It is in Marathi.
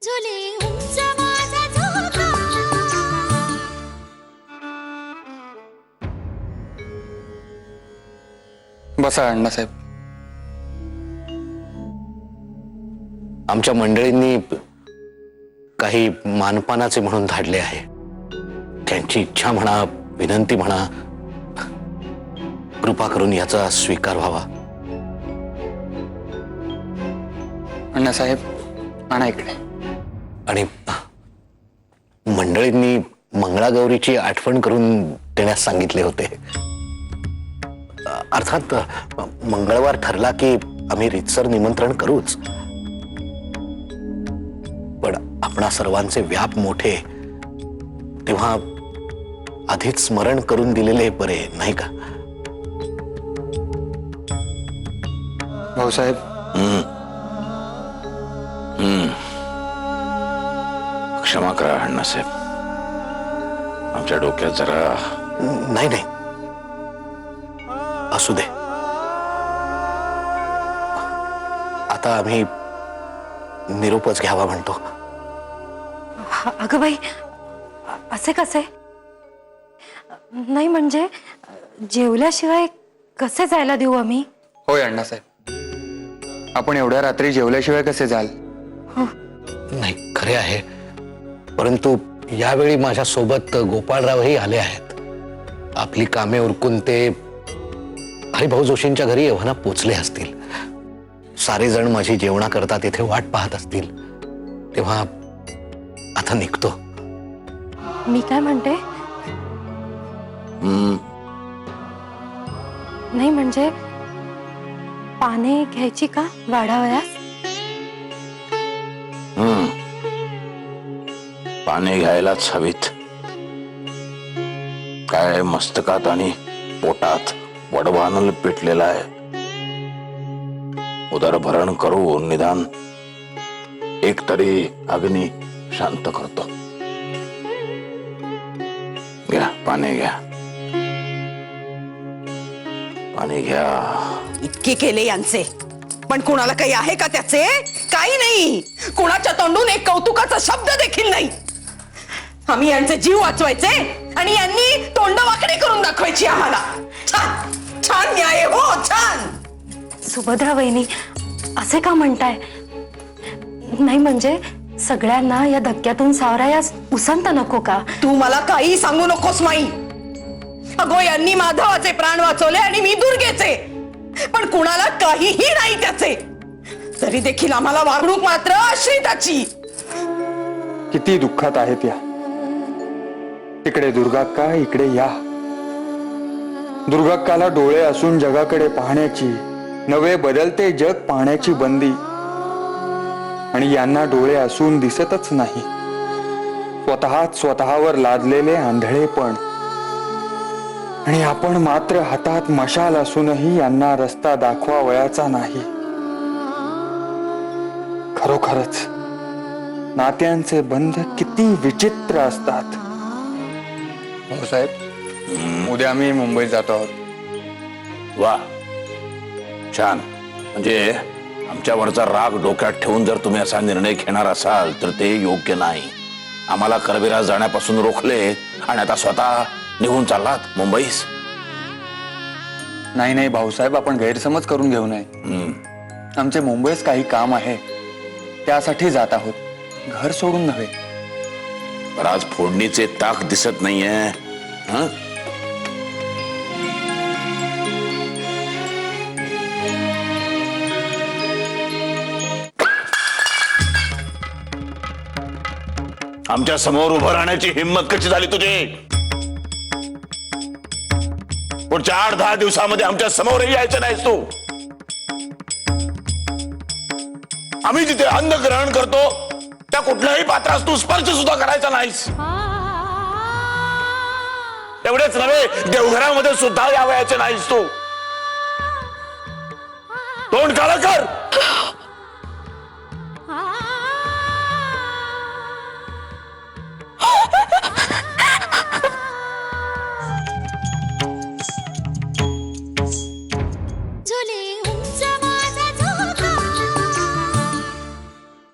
झुले उंच माझा झोका. बसा अण्णासाहेब. आमच्या मंडळींनी काही मानपानाचे म्हणून धाडले आहे. त्यांची इच्छा म्हणा, विनंती म्हणा, कृपा करून याचा स्वीकार व्हावा. अण्णासाहेब आणा इकडे. आणि मंडळींनी मंगळागौरीची आठवण करून देण्यास सांगितले होते. अर्थात मंगळवार ठरला की आम्ही रीतसर निमंत्रण करूच, पण आपणा सर्वांचे व्याप मोठे, तेव्हा आधीच स्मरण करून दिलेले बरे, नाही का? भाऊसाहेब. क्षमा करा अण्णासाहेब, आमच्या डोक्यात जरा. नाही नाही, असू दे. आता आम्ही निरोपच घ्यावा म्हणतो. अगं बाई, असे कसे? नाही म्हणजे जेवल्याशिवाय कसे जायला देऊ आम्ही? होय अण्णासाहेब, आपण एवढ्या रात्री जेवल्याशिवाय कसे जाल? नाही, खरे आहे, परंतु यावेळी माझ्या सोबत गोपाळरावही आले आहेत. आपली कामे उरकून ते हरिभाऊ जोशींच्या घरी एव्हाना पोचले असतील. सारे जण माझी जेवणाकरता तिथे वाट पाहत असतील. तेव्हा आता निघतो. मी काय म्हणते, नाही म्हणजे पाने घ्यायची का वाढावयास? पाने घ्यायलाच हवीत. काय मस्तकात आणि पोटात वडवानल पेटलेला आहे. उदरभरण करून निदान एक तरी अग्नी शांत करतो. घ्या पाणी घ्या, पाणी घ्या. इतके केले यांचे, पण कुणाला काही आहे का त्याचे? काही नाही. कुणाच्या तोंडून एक कौतुकाचा शब्द देखील नाही. आम्ही यांचे जीव वाचवायचे आणि यांनी तोंड वाकडे करून दाखवायची आम्हाला. छान छान न्याय हो, छान. सुभद्रा वहिनी, असे का म्हणताय? नाही म्हणजे सगळ्यांना या धक्क्यातून सावरायास उसंत नको का? तू मला काही सांगू नकोस माई. अगो, यांनी माधवाचे प्राण वाचवले आणि मी दुर्गेचे, पण कुणाला काहीही नाही त्याचे. तरी देखील आम्हाला वागणूक मात्र आश्रिताची. किती दुःखात आहेत या. तिकडे दुर्गाक्का, इकडे या. दुर्गाक्काला डोळे असून जगाकडे पाहण्याची, नवे बदलते जग पाहण्याची बंदी, आणि यांना डोळे असून दिसतच नाही. स्वतःवर लादलेले आंधळेपण, आणि आपण मात्र हातात मशाल असूनही यांना रस्ता दाखवावयाचा नाही. खरोखरच नात्यांचे बंध किती विचित्र असतात. भाऊसाहेब, उद्या आम्ही मुंबईत जातो आहोत. वा, छान. म्हणजे आमच्यावरचा राग डोक्यात ठेवून जर तुम्ही असा निर्णय घेणार असाल तर ते योग्य नाही. आम्हाला करविरा जाण्यापासून रोखले आणि आता स्वतः निघून चाललात मुंबईस. नाही नाही भाऊसाहेब, आपण गैरसमज करून घेऊ नये. आमचे मुंबईस काही काम आहे, त्यासाठी जात आहोत, घर सोडून नव्हे. पण आज फोडणीचे ताक दिसत नाहीये. आमच्या समोर उभं राहण्याची हिंमत कशी झाली तुझी? पुढच्या 8-10 दिवसामध्ये आमच्या समोरही यायचं नाहीस तू. आम्ही जिथे अन्न ग्रहण करतो त्या कुठल्याही पात्रास तू स्पर्श सुद्धा करायचा नाहीस. एवढेच नव्हे, देवघरामध्ये सुद्धा यावयाचे नाहीस तू. तोंड काळं कर.